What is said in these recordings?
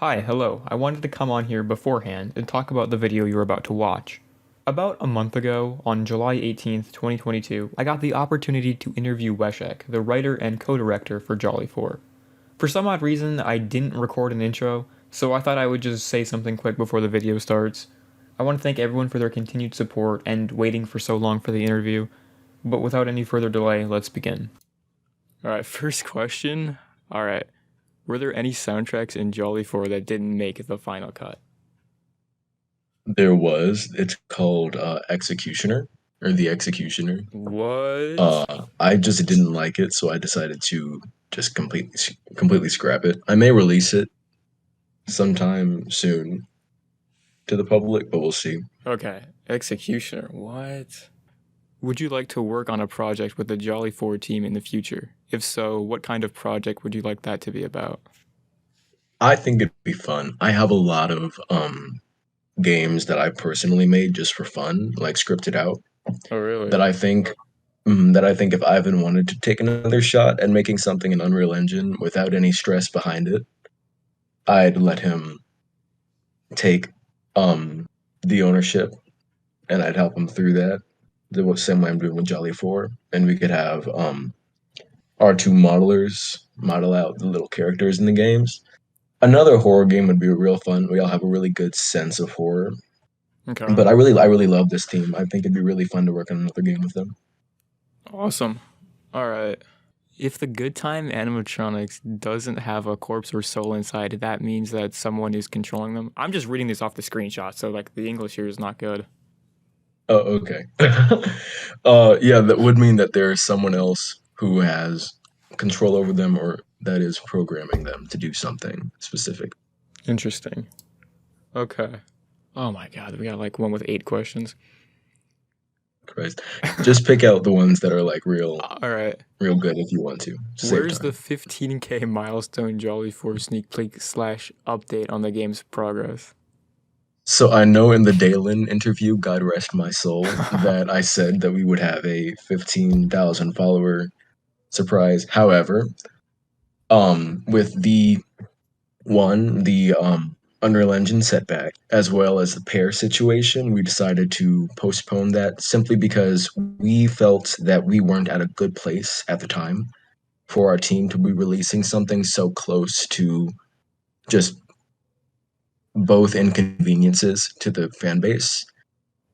Hi, hello. I wanted to come on here beforehand and talk about the video you're about to watch. About a month ago, on July 18th, 2022, I got the opportunity to interview Weshek, the writer and co-director for Jolly 4. For some odd reason, I didn't record an intro, so I thought I would just say something quick before the video starts. I want to thank everyone for their continued support and waiting for so long for the interview, but without any further delay, let's begin. Alright, first question. Alright. Were there any soundtracks in Jolly 4 that didn't make the final cut? There was. It's called Executioner or The Executioner. What? I just didn't like it, so I decided to just completely scrap it. I may release it sometime soon to the public, but we'll see. Okay, Executioner. What? Would you like to work on a project with the Jolly 4 team in the future? If so, what kind of project would you like that to be about? I think it'd be fun. I have a lot of games that I personally made just for fun, like scripted out, Oh, really? that I think if Ivan wanted to take another shot at making something in Unreal Engine without any stress behind it, I'd let him take the ownership and I'd help him through that. The same way I'm doing with Jolly 4. And we could have our two modelers model out the little characters in the games. Another horror game would be real fun. We all have a really good sense of horror. Okay. But I really love this team. I think it'd be really fun to work on another game with them. Awesome. Alright. If the good time animatronics doesn't have a corpse or soul inside, that means that someone is controlling them. I'm just reading this off the screenshot, so like the English here is not good. Oh, okay. Yeah, that would mean that there's someone else who has control over them or that is programming them to do something specific. Interesting. Okay. Oh my god, we got like one with 8 questions. Christ. Just pick out the ones that are like Alright. real good if you want to. Save Where's the time. 15K milestone Jolly 4 sneak peek slash update on the game's progress? So I know in the Dalen interview, God rest my soul, that I said that we would have a 15,000 follower surprise. However, with the Unreal Engine setback, as well as the pair situation, we decided to postpone that simply because we felt that we weren't at a good place at the time for our team to be releasing something so close to just both inconveniences to the fan base.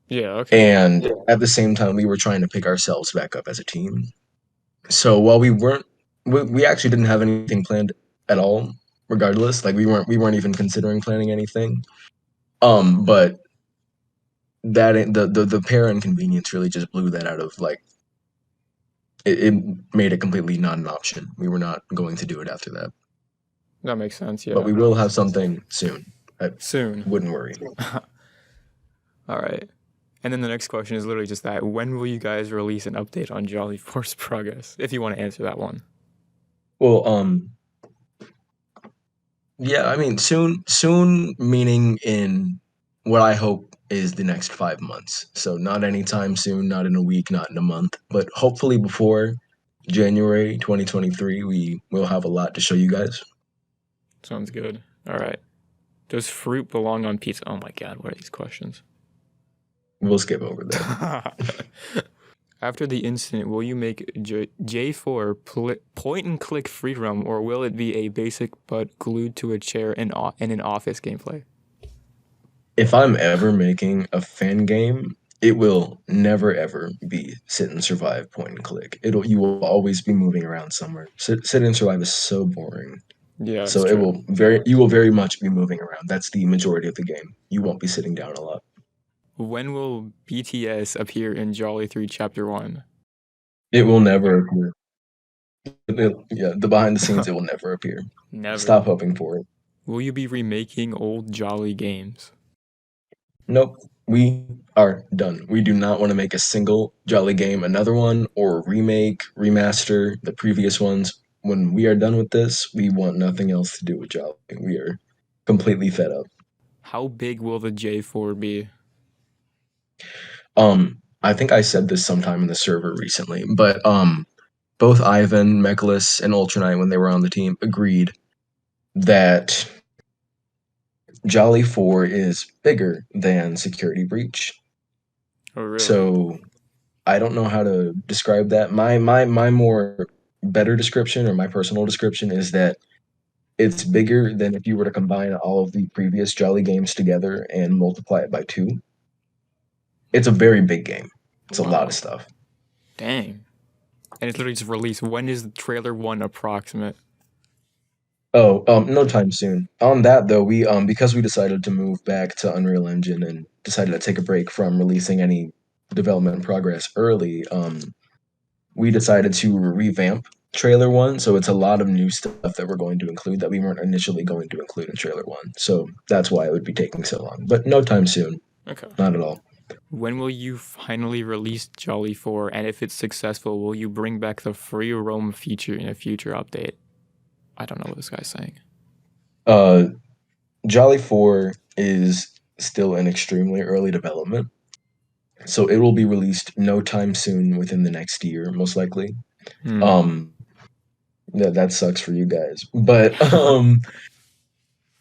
Yeah, okay. And at the same time, we were trying to pick ourselves back up as a team. So while we actually didn't have anything planned at all, regardless. Like we weren't even considering planning anything. But the pair inconvenience really just blew that out of like it made it completely not an option. We were not going to do it after that. That makes sense, But yeah. we will have something soon. I Soon. wouldn't worry. Alright. And then the next question is literally just that. When will you guys release an update on Jolly Force progress? If you want to answer that one. Well, yeah, I mean soon meaning in what I hope is the next 5 months. So not anytime soon, not in a week, not in a month, but hopefully before January 2023, we will have a lot to show you guys. Sounds good. Alright. Does fruit belong on pizza? Oh my god, what are these questions? We'll skip over that. After the incident, will you make J4 point and click free roam, or will it be a basic but glued to a chair and an office gameplay? If I'm ever making a fan game, it will never ever be sit and survive point and click. You will always be moving around somewhere. Sit and survive is so boring. Yeah, it's So it true. will you will very much be moving around. That's the majority of the game. You won't be sitting down a lot. When will BTS appear in Jolly 3 Chapter 1? It will never appear. Yeah, the behind the scenes, it will never appear. Never. Stop hoping for it. Will you be remaking old Jolly games? Nope. We are done. We do not want to make a single Jolly game, another one, or remake, remaster the previous ones. When we are done with this, we want nothing else to do with Jolly. We are completely fed up. How big will the J4 be? I think I said this sometime in the server recently, but both Ivan, Mechlis, and Ultranite, when they were on the team, agreed that Jolly 4 is bigger than Security Breach. Oh, really? So I don't know how to describe that. My more better description, or my personal description, is that it's bigger than if you were to combine all of the previous Jolly games together and multiply it by 2. It's a very big game. It's a lot of Wow. stuff. Dang. And it's literally just released. When is the trailer 1 approximate? Oh, no time soon. On that though, we because we decided to move back to Unreal Engine and decided to take a break from releasing any development progress early, we decided to revamp trailer 1, so it's a lot of new stuff that we're going to include that we weren't initially going to include in trailer 1. So that's why it would be taking so long. But no time soon. Okay. Not at all. When will you finally release Jolly 4? And if it's successful, will you bring back the free roam feature in a future update? I don't know what this guy's saying. Jolly 4 is still in extremely early development. So it will be released no time soon within the next year, most likely. Hmm. That sucks for you guys. But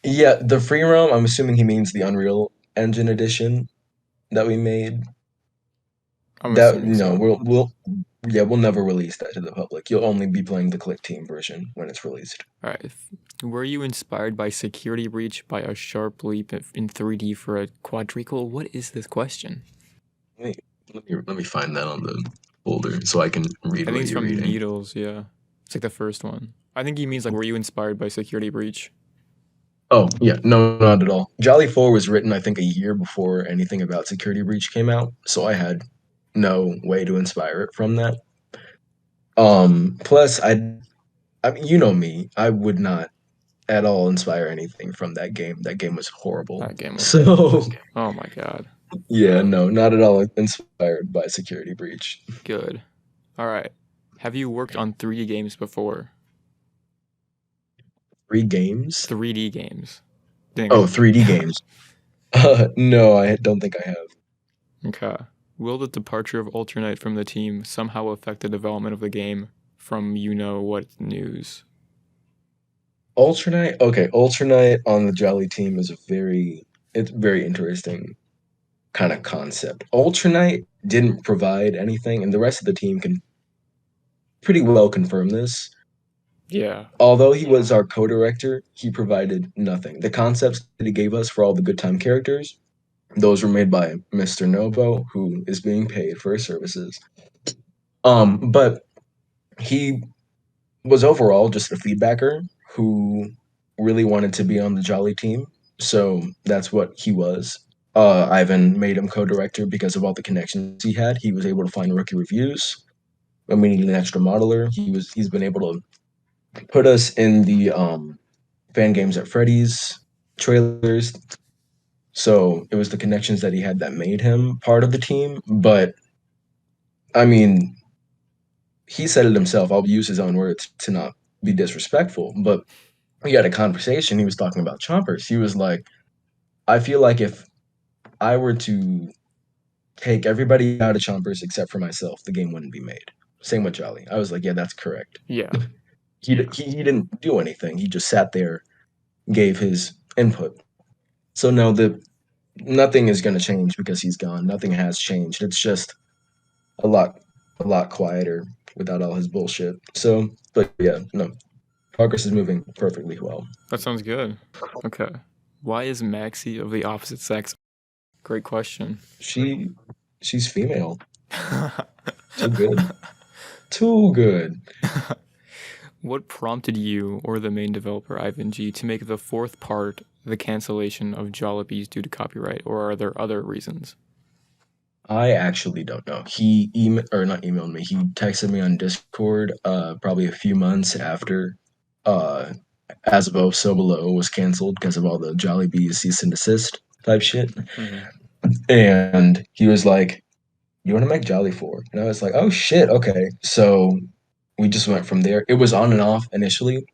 yeah, the free roam, I'm assuming he means the Unreal Engine edition that we made. I'm That assuming no, so. we'll never release that to the public. You'll only be playing the Click Team version when it's released. All right. Were you inspired by Security Breach by a sharp leap in 3D for a quadricle? What is this question? Let me find that on the folder so I can read I think what it's you're from reading. Needles, yeah. It's like the first one. I think he means like, were you inspired by Security Breach? Oh, yeah, no, not at all. Jolly 4 was written, I think, a year before anything about Security Breach came out, so I had no way to inspire it from that. Plus, I mean, you know me, I would not at all inspire anything from that game. That game was horrible. That game was. So, Oh my god. yeah, no, not at all inspired by Security Breach. Good. All right. Have you worked on 3D games before? 3 games? 3D games. Didn't Oh, get 3D games. No, I don't think I have. Okay. Will the departure of Ultranite from the team somehow affect the development of the game from you know what news? Ultranite? Okay, Ultranite on the Jolly team is it's very interesting kind of concept. Ultranite didn't provide anything, and the rest of the team can pretty well confirm this. Yeah. Although he was our co-director, he provided nothing. The concepts that he gave us for all the good time characters, those were made by Mr. Novo, who is being paid for his services. But he was overall just a feedbacker who really wanted to be on the Jolly team. So that's what he was. Ivan made him co-director because of all the connections he had. He was able to find rookie reviews. When we needed an extra modeler, he's been able to put us in the Fan Games at Freddy's trailers. So it was the connections that he had that made him part of the team. But I mean, he said it himself. I'll use his own words to not be disrespectful, but we had a conversation. He was talking about chompers. He was like, I feel like if I were to take everybody out of chompers except for myself, the game wouldn't be made. Same with Jolly. I was like, yeah, that's correct. Yeah. He didn't do anything. He just sat there, gave his input. So no, nothing is going to change because he's gone. Nothing has changed. It's just a lot quieter without all his bullshit. So, but yeah, no, progress is moving perfectly well. That sounds good. Okay. Why is Maxi of the opposite sex? Great question. She's female. Too good. Too good. What prompted you or the main developer, Ivan G, to make the fourth part the cancellation of Jollibees due to copyright, or are there other reasons? I actually don't know. He not emailed me. He texted me on Discord probably a few months after uh As Above So Below was canceled because of all the Jollibees cease and desist type shit. Mm-hmm. And he was like, "You want to make Jolly 4?" And I was like, "Oh shit, okay." So we just went from there. It was on and off initially.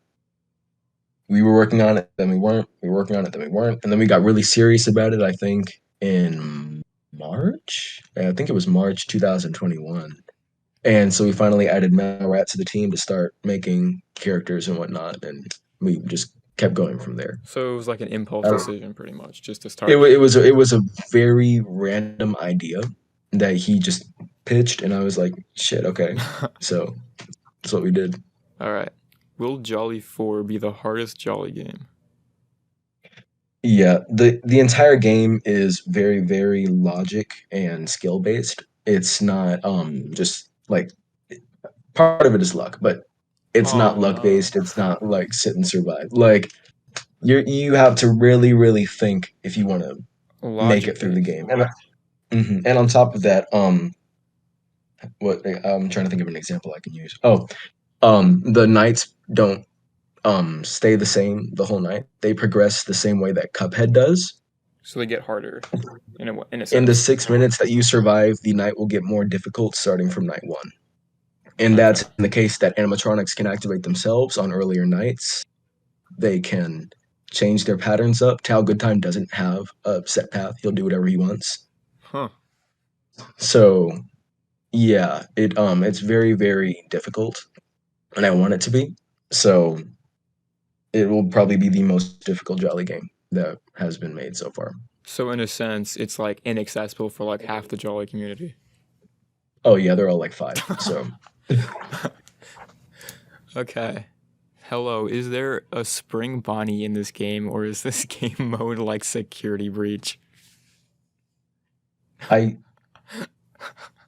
We were working on it, then we weren't. We were working on it, then we weren't. And then we got really serious about it, I think, in March. I think it was March 2021. And so we finally added Mel Rat to the team to start making characters and whatnot. And we just kept going from there. So it was like an impulse I, decision, pretty much, just to start. it was a very random idea that he just pitched, and I was like, shit, okay. So that's what we did. All right. Will Jolly 4 be the hardest Jolly game? Yeah, the entire game is very, very logic and skill based. It's not just like part of it is luck, but it's Oh not luck no. based. It's not like sit and survive. Like you have to really, really think if you want to make Logic it through the based. game. And on top of that, what I'm trying to think of an example I can use. Oh, the nights don't stay the same the whole night. They progress the same way that Cuphead does. So they get harder in a In the sense. 6 minutes that you survive, the night will get more difficult starting from night one. And Okay. that's in the case that animatronics can activate themselves on earlier nights. They can change their patterns up. Tao Goodtime doesn't have a set path. He'll do whatever he wants. Huh. So yeah, it's very, very difficult, and I want it to be. So it will probably be the most difficult Jolly game that has been made so far. So in a sense, it's like inaccessible for like half the Jolly community. Oh yeah, they're all like 5. So Okay. Hello, is there a spring Bonnie in this game, or is this game mode like Security Breach? I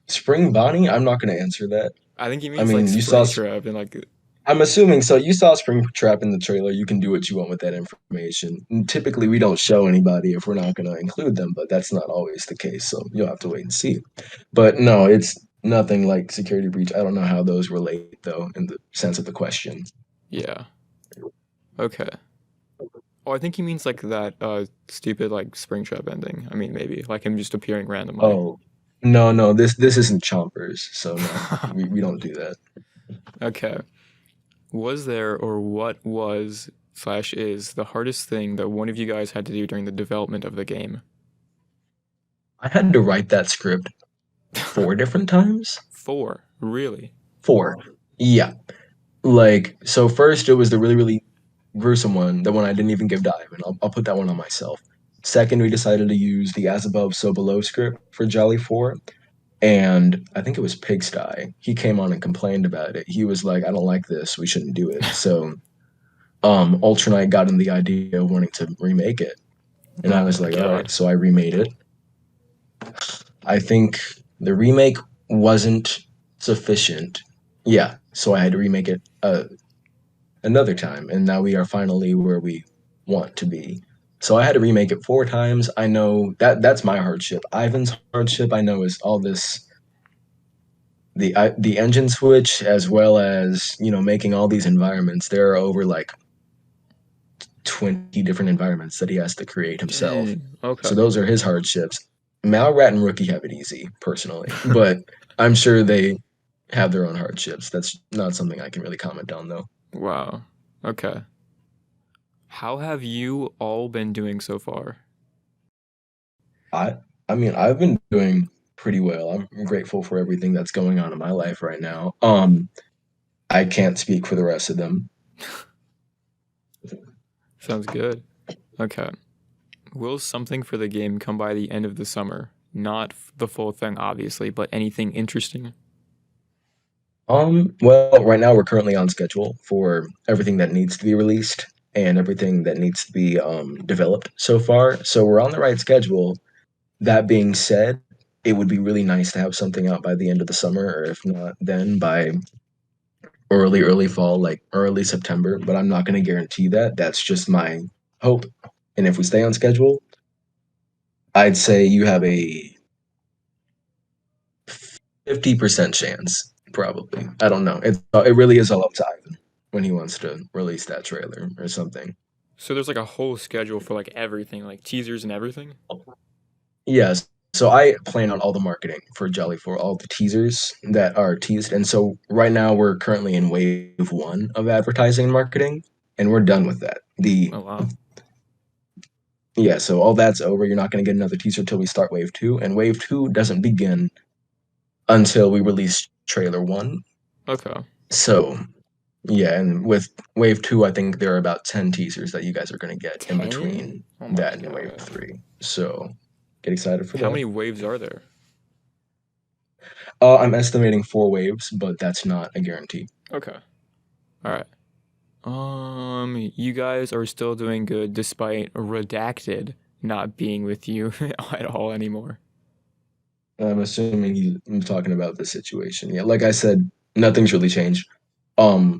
Spring Bonnie, I'm not going to answer that. I think he I means like mean, you saw. Springtrap and like. I'm assuming so. You saw Springtrap in the trailer. You can do what you want with that information. And typically, we don't show anybody if we're not going to include them, but that's not always the case. So you'll have to wait and see. But no, it's nothing like Security Breach. I don't know how those relate though, in the sense of the question. Yeah. Okay. Oh, I think he means like that stupid like Springtrap ending. I mean, maybe like him just appearing randomly. Oh, no. This isn't Chompers, so no, we don't do that. Okay. Was there or what was slash is the hardest thing that one of you guys had to do during the development of the game? I had to write that script 4 different times. 4. Really? 4. Yeah. Like, so first it was the really, really gruesome one, the one I didn't even give dive, and I'll put that one on myself. Second, we decided to use the as above, so below script for Jolly 4. And I think it was Pigsty. He came on and complained about it. He was like, I don't like this. We shouldn't do it. So Ultranite got in the idea of wanting to remake it. And I Oh was my like, all right. god. So I remade it. I think the remake wasn't sufficient. Yeah. So I had to remake it another time. And now we are finally where we want to be. So I had to remake it 4 times. I know that's my hardship. Ivan's hardship, I know, is all this the engine switch, as well as making all these environments. There are over like 20 different environments that he has to create himself. Dang. Okay. So those are his hardships. Malrat and Rookie have it easy, personally, but I'm sure they have their own hardships. That's not something I can really comment on, though. Wow. Okay. How have you all been doing so far? I mean, I've been doing pretty well. I'm grateful for everything that's going on in my life right now. I can't speak for the rest of them. Sounds good. Okay. Will something for the game come by the end of the summer? Not the full thing, obviously, but anything interesting? Well, right now we're currently on schedule for everything that needs to be released and everything that needs to be developed so far. So we're on the right schedule. That being said, it would be really nice to have something out by the end of the summer, or if not, then by early fall, like early September. But I'm not going to guarantee that. That's just my hope. And if we stay on schedule, I'd say you have a 50% chance, probably. I don't know. It really is all up to Ivan when he wants to release that trailer or something. So there's like a whole schedule for like everything, like teasers and everything? Yes. So I plan on all the marketing for Jolly for all the teasers that are teased. And so right now we're currently in wave 1 of advertising and marketing, and we're done with that. Oh wow. Yeah, so all that's over. You're not going to get another teaser till we start wave 2, and wave 2 doesn't begin until we release trailer 1. Okay. So Yeah, and with Wave 2, I think there are about 10 teasers that you guys are going to get in 10? between Oh my that and Wave god. 3. So get excited for How that. many waves are there? I'm estimating 4 waves, but that's not a guarantee. Okay. All right. You guys are still doing good despite Redacted not being with you at all anymore. I'm assuming I'm talking about the situation. Yeah, like I said, nothing's really changed.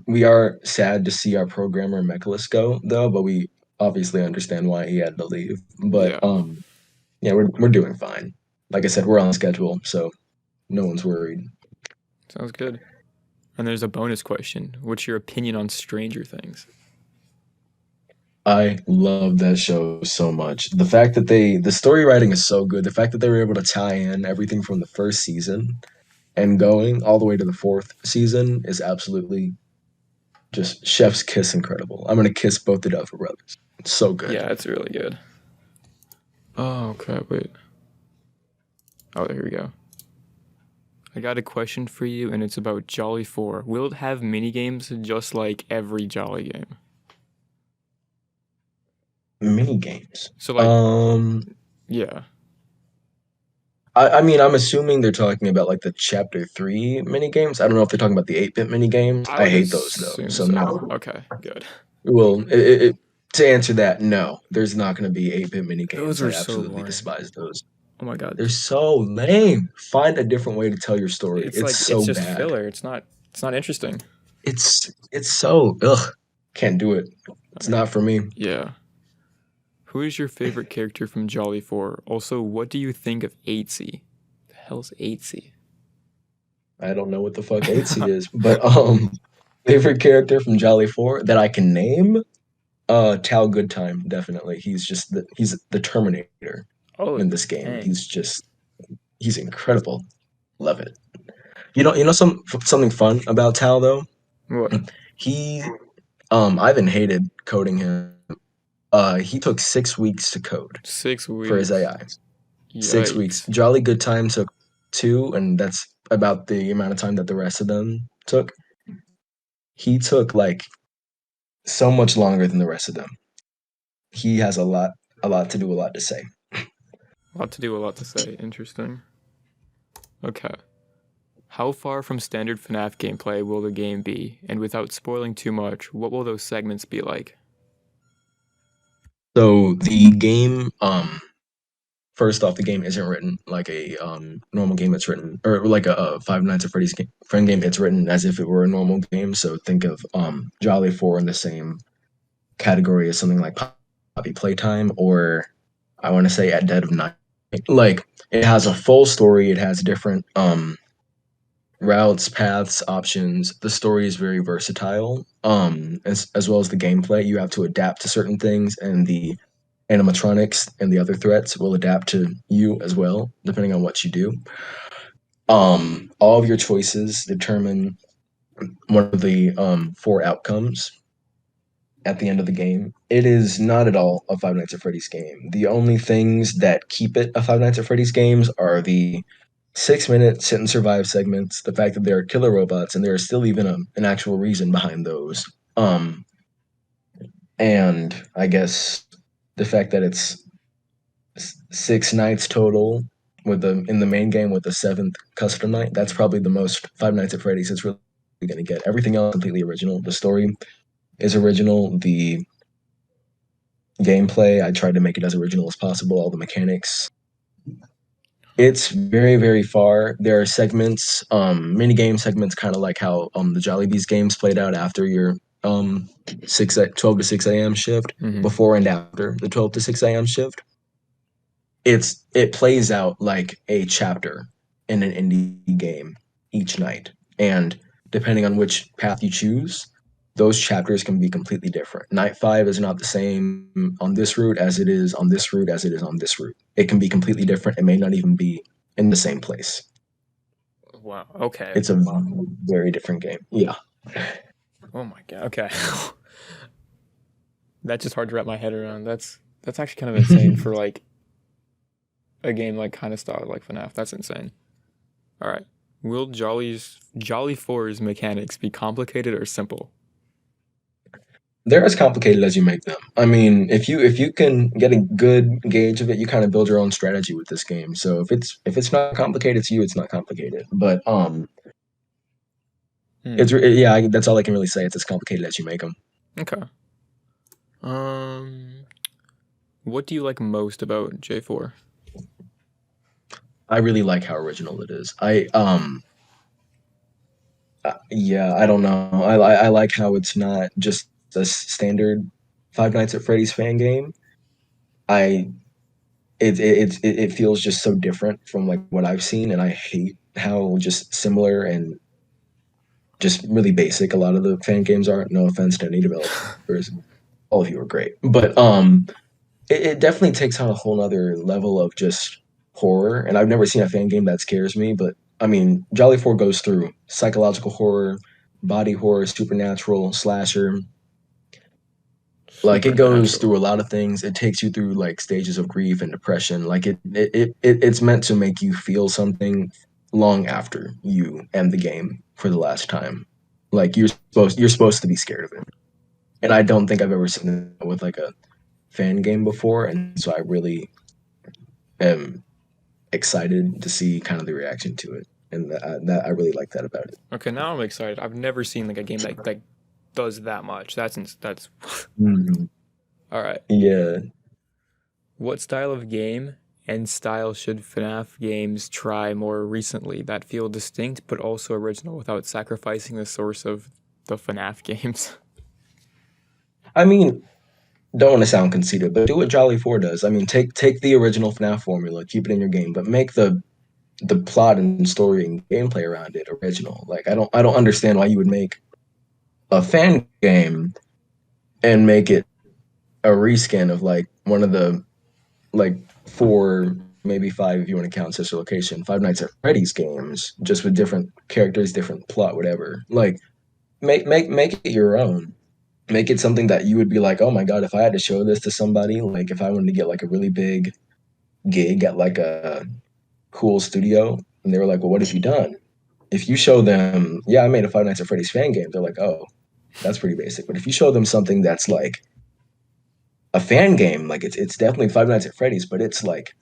We are sad to see our programmer Mechalus go though, but we obviously understand why he had to leave. But Yeah. yeah, we're doing fine. Like I said, we're on schedule, so no one's worried. Sounds good. And there's a bonus question. What's your opinion on Stranger Things? I love that show so much. The fact that the story writing is so good. The fact that they were able to tie in everything from the first season and going all the way to the fourth season is absolutely just chef's kiss incredible. I'm gonna kiss both the Duffer Brothers. It's so good. Yeah, it's really good. Oh, crap. Wait. Oh, here we go. I got a question for you, and it's about Jolly 4. Will it have minigames just like every Jolly game? Mini games. So, like, yeah. I mean, I'm assuming they're talking about like the chapter 3 mini games. I don't know if they're talking about the 8-bit mini games. I I would hate those though. assume So so. no. Okay, good. Well, to answer that, no, there's not going to be 8-bit mini Those games. are I so absolutely boring. despise those. Oh my god. They're so lame. Find a different way to tell your story. It's It's like it's so just bad. filler. It's not interesting. It's so ugh. Can't do it. It's Alright. not for me. Yeah. Who is your favorite character from Jolly 4? Also, what do you think of 8C? The hell's 8C? I don't know what the fuck 8C is, but favorite character from Jolly 4 that I can name? Tal Goodtime, definitely. He's the Terminator Oh, in this game. dang. He's incredible. Love it. Something fun about Tal though? What? He Ivan hated coding him. He took 6 weeks to code 6 for his weeks. AI. 6 weeks. Yikes. Jolly Good Time took 2, and that's about the amount of time that the rest of them took. He took like so much longer than the rest of them. He has a lot to do, a lot to say. A lot to do, a lot to say. Interesting. Okay. How far from standard FNaF gameplay will the game be? And without spoiling too much, what will those segments be like? So the game, first off, the game isn't written like a normal game. It's written or like a Five Nights at Freddy's friend game. It's written as if it were a normal game. So think of Jolly 4 in the same category as something like Poppy Playtime, or I want to say At Dead of Night. Like it has a full story. It has different routes, paths, options. The story is very versatile. As well as the gameplay, you have to adapt to certain things, and the animatronics and the other threats will adapt to you as well, depending on what you do. All of your choices determine one of the 4 outcomes at the end of the game. It is not at all a Five Nights at Freddy's game. The only things that keep it a Five Nights at Freddy's games are the 6-minute sit and survive segments, the fact that there are killer robots, and there is still even an actual reason behind those. And I guess the fact that it's 6 nights total with the in the main game with the 7th custom night. That's probably the most Five Nights at Freddy's it's really going to get. Everything else completely original. The story is original. The gameplay, I tried to make it as original as possible. All the mechanics. It's very, very far. There are segments, mini game segments, kind of like how the Jollibees games played out after your 12 to 6 a.m. shift, Mm-hmm. before and after the 12 to 6 a.m. shift. It plays out like a chapter in an indie game each night, and depending on which path you choose, those chapters can be completely different. Night 5 is not the same on this route as it is on this route as it is on this route. It can be completely different. It may not even be in the same place. Wow. Okay. It's a very different game. Yeah. Oh my god. Okay. That's just hard to wrap my head around. That's actually kind of insane for like a game like kind of style like FNaF. That's insane. All right. Will Jolly 4's mechanics be complicated or simple? they're as complicated as you make them. I mean, if you can get a good gauge of it, you kind of build your own strategy with this game. So if it's not complicated to you, it's not complicated. But yeah, that's all I can really say. It's as complicated as you make them. Okay. What do you like most about J4? I really like how original it is. Yeah, I don't know. I like how it's not just a standard Five Nights at Freddy's fan game. I it feels just so different from like what I've seen, and I hate how just similar and just really basic a lot of the fan games are. No offense to any developers, all of you are great, but it definitely takes on a whole other level of just horror. And I've never seen a fan game that scares me, but I mean, Jolly 4 goes through psychological horror, body horror, supernatural, slasher. Like it goes Supernatural. through a lot of things. It takes you through like stages of grief and depression. Like it's meant to make you feel something long after you end the game for the last time. Like you're supposed to be scared of it. And I don't think I've ever seen it with like a fan game before, and so I really am excited to see kind of the reaction to it, and that I really like that about it. Okay, now I'm excited. I've never seen like a game that does that much. That's Mhm. all right. Yeah, What style of game and style should FNaF games try more recently that feel distinct but also original without sacrificing the source of the FNaF games? I mean, don't want to sound conceited, but do what Jolly 4 does. I mean, take the original FNAF formula, keep it in your game, but make the plot and story and gameplay around it original. Like I don't understand why you would make a fan game and make it a reskin of like one of the like four, maybe five if you want to count Sister Location, Five Nights at Freddy's games, just with different characters, different plot, whatever. Like make it your own. Make it something that you would be like, oh my god, if I had to show this to somebody, like if I wanted to get like a really big gig at like a cool studio, and they were like, well, what have you done? If you show them, yeah, I made a Five Nights at Freddy's fan game, they're like, oh, that's pretty basic. But if you show them something that's like a fan game, like it's definitely Five Nights at Freddy's, but it's like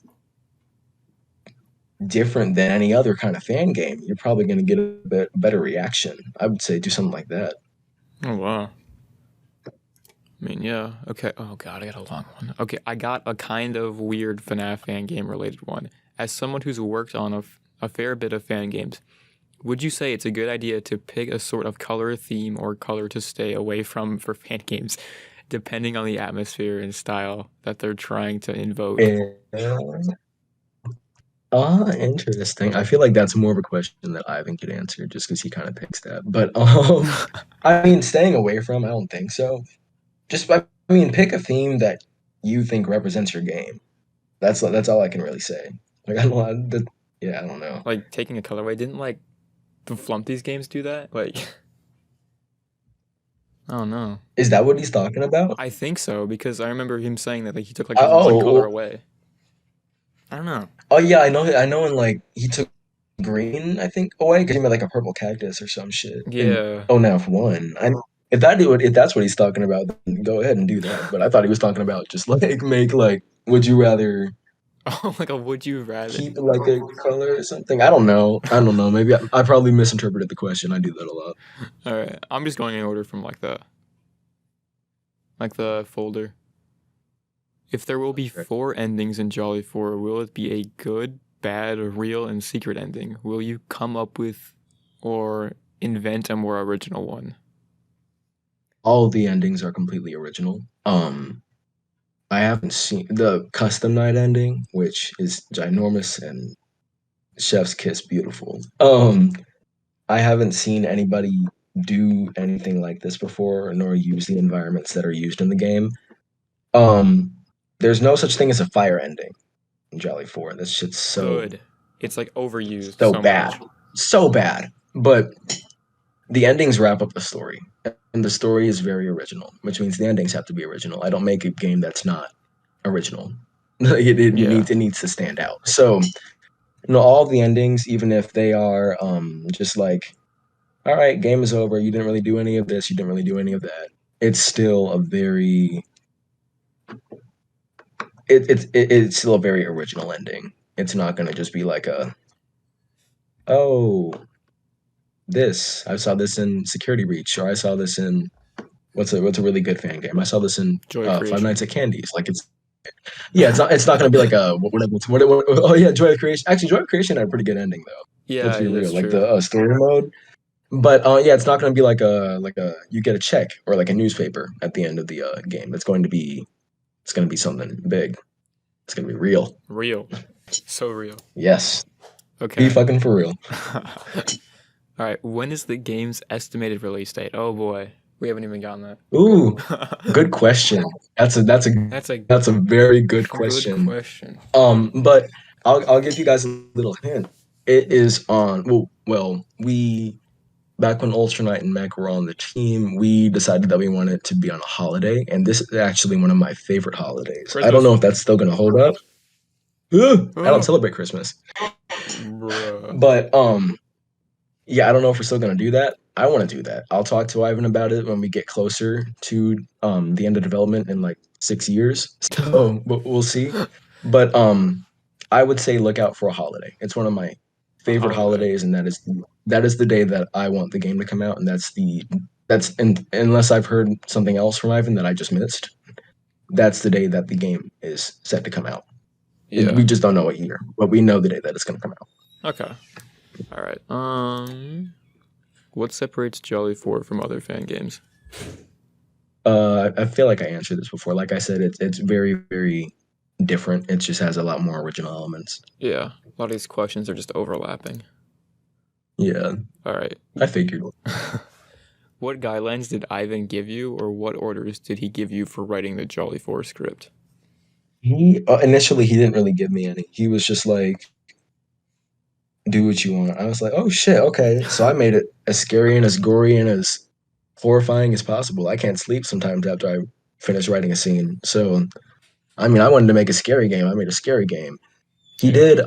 different than any other kind of fan game, you're probably going to get a bit better reaction. I would say do something like that. Oh wow. I mean, yeah. Okay. Oh god, I got a long one. Okay, I got a kind of weird FNaF fan game related one. As someone who's worked on a fair bit of fan games, would you say it's a good idea to pick a sort of color theme or color to stay away from for fan games, depending on the atmosphere and style that they're trying to invoke? And, interesting. I feel like that's more of a question that Ivan could answer just because he kind of picks that. But I mean, staying away from, I don't think so. Just I mean, pick a theme that you think represents your game. That's all I can really say. Like yeah, I don't know. Like taking a colorway, didn't like the Flumpty's games do that? Like, I don't know. Is that what he's talking about? I think so because I remember him saying that like he took like one color Oh, away. I don't know. oh yeah, I know. I know. And like he took green, I think, away because he made like a purple cactus or some shit. And Yeah. oh, now one. If that's what he's talking about, then go ahead and do that. But I thought he was talking about just like make like, would you rather Oh, like a would you rather? keep like a color or something? I don't know. I don't know. Maybe I probably misinterpreted the question. I do that a lot. All right, I'm just going in order from like the folder. If there will be 4 endings in Jolly 4, will it be a good, bad, real, and secret ending? Will you come up with or invent a more original one? All the endings are completely original. I haven't seen the custom night ending, which is ginormous and chef's kiss beautiful. I haven't seen anybody do anything like this before, nor use the environments that are used in the game. Um, there's no such thing as a fire ending in Jolly 4. This shit's Good. It's like overused so so bad. much. So bad. But the endings wrap up the story. And the story is very original, which means the endings have to be original. I don't make a game that's not original. Yeah. It needs to stand out. So, all the endings, even if they are just like, all right, game is over. You didn't really do any of this. You didn't really do any of that. it's still a very it's still a very original ending. It's not gonna just be like a, oh, this I saw this in Security Breach, or I saw this in what's a really good fan game. I saw this in Joy of Five Creation. Nights at Candy's. Like it's not gonna be like a what oh yeah, Joy of Creation. Actually, Joy of Creation had a pretty good ending though. Let's Yeah, be that's real. Like true. the story mode. But yeah, it's not gonna be like a you get a check or like a newspaper at the end of the game. It's gonna be something big. It's gonna be real. Real. So real. Yes. Be Okay. fucking for real. All right. When is the game's estimated release date? Oh boy, we haven't even gotten Ooh, that. good question. That's a That's a very good good question. question. But I'll give you guys a little hint. It is on we back when Ultra Knight and Mech were on the team, we decided that we wanted it to be on a holiday, and this is actually one of my favorite holidays. I don't Christmas. know if that's still gonna hold up. Ugh, I don't Oh, celebrate Christmas. bruh. But yeah, I don't know if we're still gonna do that. I want to do that. I'll talk to Ivan about it when we get closer to the end of development in like 6 years. So but we'll see. But I would say look out for a holiday. It's one of my A favorite holiday. holidays, and that is the day that I want the game to come out, and and unless I've heard something else from Ivan that I just missed, that's the day that the game is set to come out. Yeah. We just don't know what year, but we know the day that it's gonna come out. Okay. All right. What separates Jolly 4 from other fan games? I feel like I answered this before. Like I said, it's very, very different. It just has a lot more original elements. Yeah. A lot of these questions are just overlapping. Yeah, All right. I figured. What guidelines did Ivan give you, or what orders did he give you for writing the Jolly 4 script? He initially he didn't really give me any. He was just like, "Do what you want." I was like, "Oh shit, okay." So I made it as scary and as gory and as horrifying as possible. I can't sleep sometimes after I finish writing a scene. So I mean, I wanted to make a scary game. I made a scary game. He Yeah. did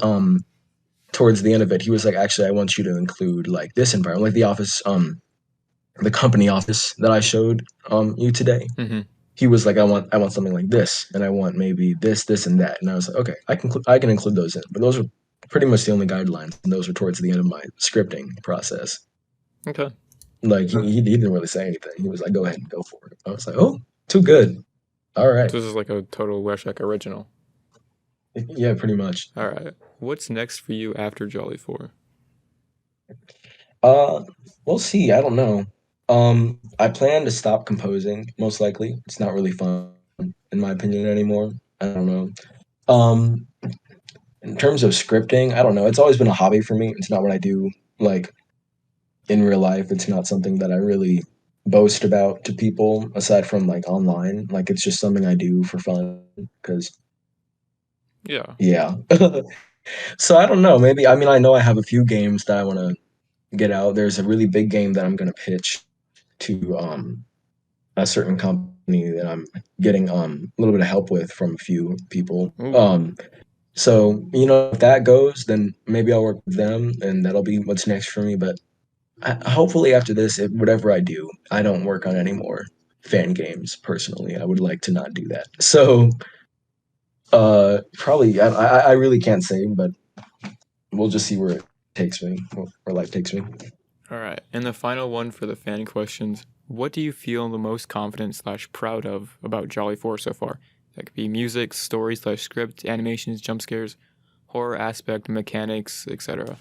towards the end of it. He was like, "Actually, I want you to include like this environment, like the office the company office that I showed you today." Mm-hmm. He was like, I want something like this, and I want maybe this, and that. And I was like, okay, I can include those in. But those are pretty much the only guidelines, and those were towards the end of my scripting process. Okay. Like he didn't really say anything. He was like, go ahead and go for it. I was like, oh, too good. All right. So this is like a total Weshek original. Yeah, pretty much. All right. What's next for you after Jolly 4? Uh, we'll see. I don't know. I plan to stop composing, most likely. It's not really fun, in my opinion, anymore. I don't know. Um, in terms of scripting, I don't know. It's always been a hobby for me. It's not what I do like in real life. It's not something that I really boast about to people aside from like online. Like it's just something I do for fun because Yeah. yeah. So I don't know. Maybe I mean I know I have a few games that I want to get out. There's a really big game that I'm going to pitch to a certain company that I'm getting a little bit of help with from a few people. Ooh. So, if that goes, then maybe I'll work with them and that'll be what's next for me. But hopefully after this, whatever I do, I don't work on any more fan games personally. I would like to not do that. So, probably, I really can't say, but we'll just see where it takes me, where life takes me. All right. And the final one for the fan questions. What do you feel the most confident / proud of about Jolly 4 so far? That could be music, story / script, animations, jump scares, horror aspect, mechanics, etc.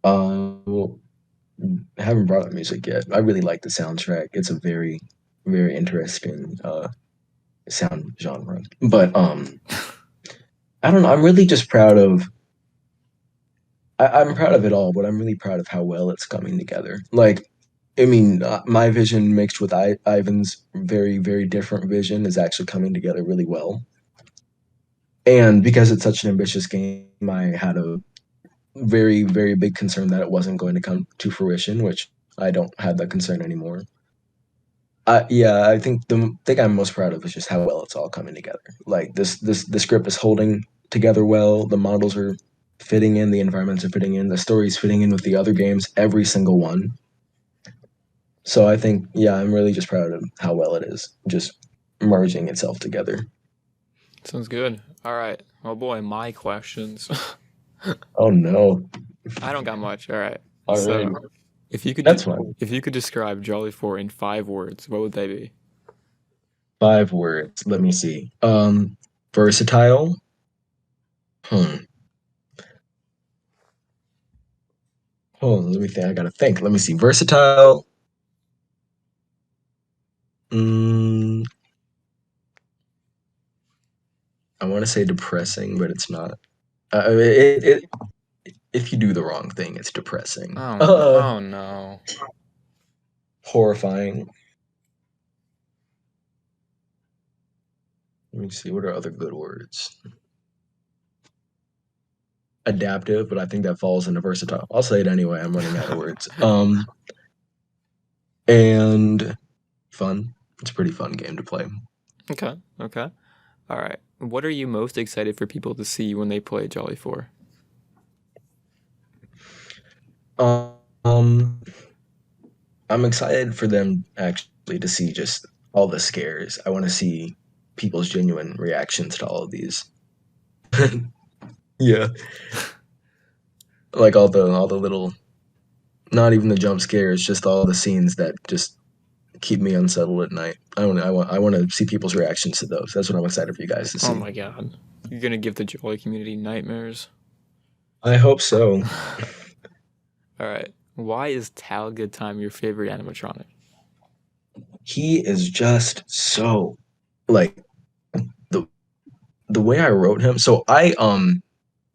Well, I haven't brought up music yet. I really like the soundtrack. It's a very, very interesting sound genre. But I don't know. I'm really just proud of. I'm proud of it all, but I'm really proud of how well it's coming together. Like, I mean, my vision mixed with Ivan's very, very different vision is actually coming together really well. And because it's such an ambitious game, I had a very, very big concern that it wasn't going to come to fruition, which I don't have that concern anymore. Yeah, I think the thing I'm most proud of is just how well it's all coming together. Like the script is holding together well. The models are fitting in. The environments are fitting in. The story's fitting in with the other games. Every single one. So I think, yeah, I'm really just proud of how well it is, just merging itself together. Sounds good. All right. Oh boy, my questions. Oh no. I don't got much. All right. All right. So, if you could That's fine. if you could describe Jolly 4 in 5 words, what would they be? 5 words. Let me see. Versatile. Hmm. Hold on, let me think. I gotta think. Let me see. Versatile. Mm, I want to say depressing, but it's not. If you do the wrong thing, it's depressing. Oh no. Horrifying. Let me see. What are other good words? Adaptive, but I think that falls into versatile. I'll say it anyway. I'm running out of words. And fun. It's a pretty fun game to play. Okay. Okay. All right. What are you most excited for people to see when they play Jolly 4? Um, I'm excited for them actually to see just all the scares. I want to see people's genuine reactions to all of these. Yeah, like all the little, not even the jump scares, just all the scenes that just keep me unsettled at night. I want to see people's reactions to those. That's what I'm excited for you guys to Oh see. my god. You're gonna give the Jolly community nightmares. I hope so. All right. Why is Tal Good Time your favorite animatronic? He is just so like the the way I wrote him. So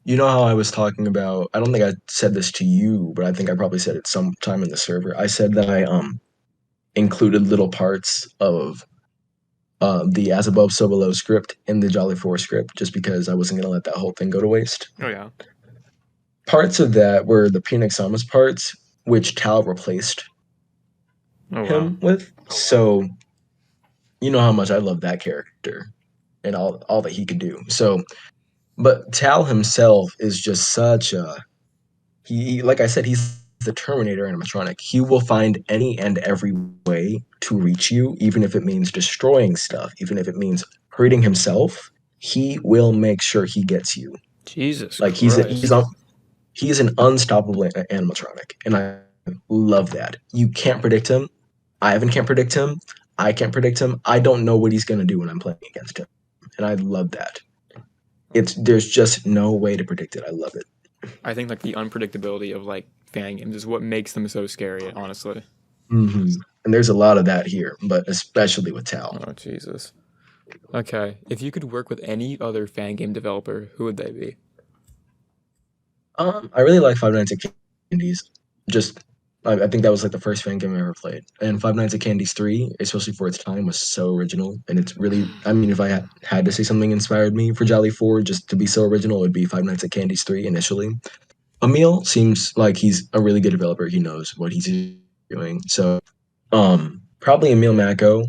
you know how I was talking about, I don't think I said this to you, but I think I probably said it sometime in the server. I said that I included little parts of the As Above So Below script in the Jolly 4 script just because I wasn't gonna let that whole thing go to waste. Oh yeah. Parts of that were the Phoenix Samus parts, which Tal replaced Oh wow. him with. So you know how much I love that character and all that he could do. So but Tal himself is just such a like I said, he's the Terminator animatronic. He will find any and every way to reach you, even if it means destroying stuff, even if it means hurting himself. He will make sure he gets you. Jesus Like Christ. he's an unstoppable animatronic, and I love that. You can't predict him. Ivan can't predict him. I can't predict him. I don't know what he's gonna do when I'm playing against him, and I love that. There's just no way to predict it. I love it. I think like the unpredictability of like fan games is what makes them so scary, honestly. And there's a lot of that here, but especially with Tal. Oh Jesus. Okay. If you could work with any other fan game developer, who would they be? I really like Five Nights at Candy's. Just, I think that was like the first fan game I ever played. And Five Nights at Candy's 3, especially for its time, was so original. And it's really, I mean, if I had to say something inspired me for Jolly 4 just to be so original, it would be Five Nights at Candy's 3 initially. Emil seems like he's a really good developer. He knows what he's doing. So, probably Emil Mako.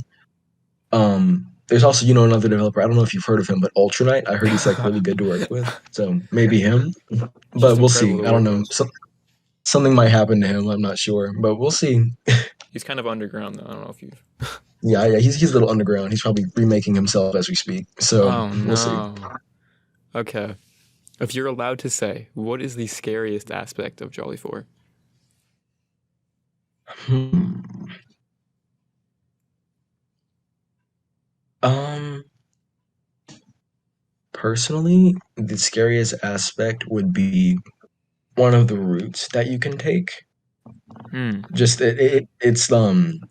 There's also, another developer. I don't know if you've heard of him, but Ultranite. I heard he's like really good to work with. So maybe him. Just But we'll incredible see. to I don't work know. with. Something might happen to him. I'm not sure, but we'll see. He's kind of underground though. I don't know if you. Yeah. He's a little underground. He's probably remaking himself as we speak. So Oh we'll see. no. Okay. If you're allowed to say, what is the scariest aspect of Jolly 4? Hmm. Um, Personally, the scariest aspect would be one of the routes that you can take. Hmm. Just it's one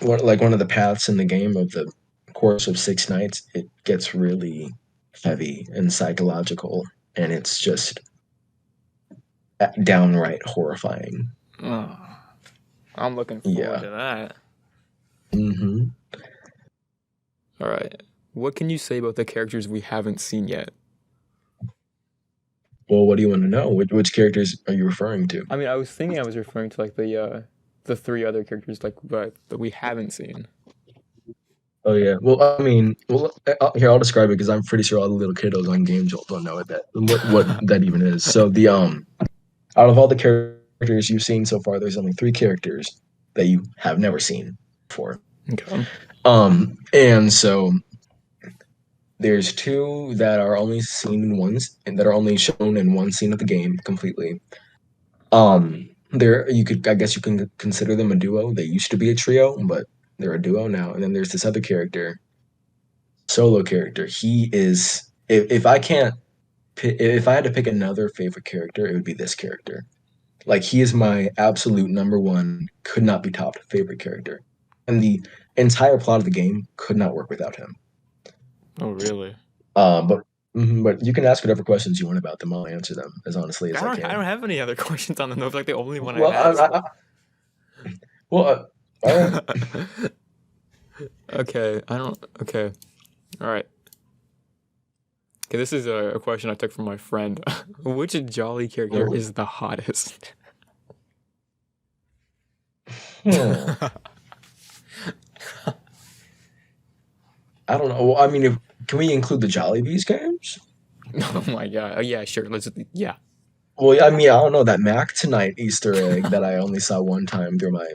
of the paths in the game of the course of 6 nights. It gets really heavy and psychological, and it's just downright horrifying. Oh, I'm looking forward Yeah. to that. hmm All right. What can you say about the characters we haven't seen yet? Well, what do you want to know? Which characters are you referring to? I mean, I was thinking I was referring to like the three other characters like that we haven't seen. Oh yeah. Well, I mean, here I'll describe it because I'm pretty sure all the little kiddos on Game Jolt don't know what that even is. So the out of all the characters you've seen so far, there's only 3 characters that you have never seen before. Okay. And so there's two that are only seen in ones and that are only shown in one scene of the game completely. There I guess you can consider them a duo. They used to be a trio, but they're a duo now. And then there's this other character, solo character. He is if I can't if I had to pick another favorite character, it would be this character. Like he is my absolute number one, could not be topped favorite character. And the entire plot of the game could not work without him. Oh, really? But you can ask whatever questions you want about them. I'll answer them as honestly as I I can. don't have any other questions on them. That was like the only one I Well, asked. Well, all right. Okay, I don't. Okay, all right. Okay, this is a question I took from my friend. Which Jolly character Oh. is the hottest? Hmm. I don't know. Well, I mean, can we include the Jollibees games? Oh my god. Oh yeah, sure. Yeah. Well, yeah, I mean, I don't know that Mac Tonight Easter egg that I only saw one time through my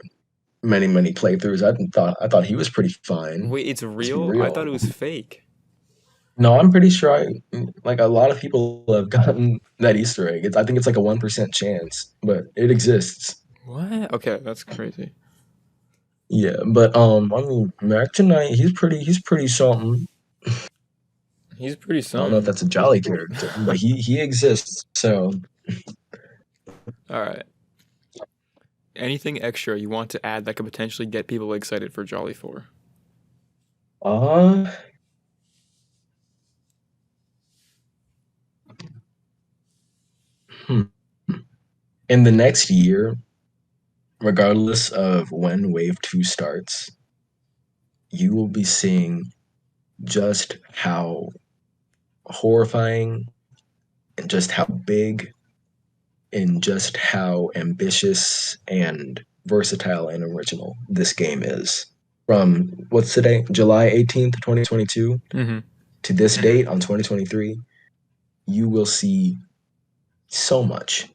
many playthroughs. I thought he was pretty fine. Wait, it's Let's be real? I thought real. it was fake. No, I'm pretty sure like a lot of people have gotten that Easter egg. I think it's like a 1% chance, but it exists. What? Okay, that's crazy. Yeah, but I mean, Mac Tonight, he's pretty something. He's pretty I don't know if something. that's a Jolly character, but he exists. So, All right. Anything extra you want to add that could potentially get people excited for Jolly 4? uh, hmm. In the next year, regardless of when Wave 2 starts, you will be seeing just how horrifying and just how big and just how ambitious and versatile and original this game is. From what's today, July 18th, 2022, Mm-hmm. to this date on 2023, you will see so much.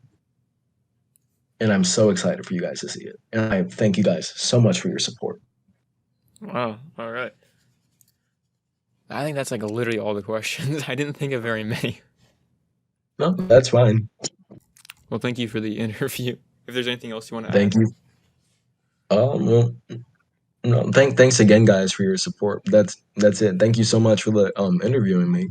And I'm so excited for you guys to see it. And I thank you guys so much for your support. Wow. All right. I think that's like literally all the questions. I didn't think of very many. No, that's fine. Well, thank you for the interview. If there's anything else you want to Thank add. you. Well, no, thanks again, guys, for your support. That's it. Thank you so much for the interviewing me.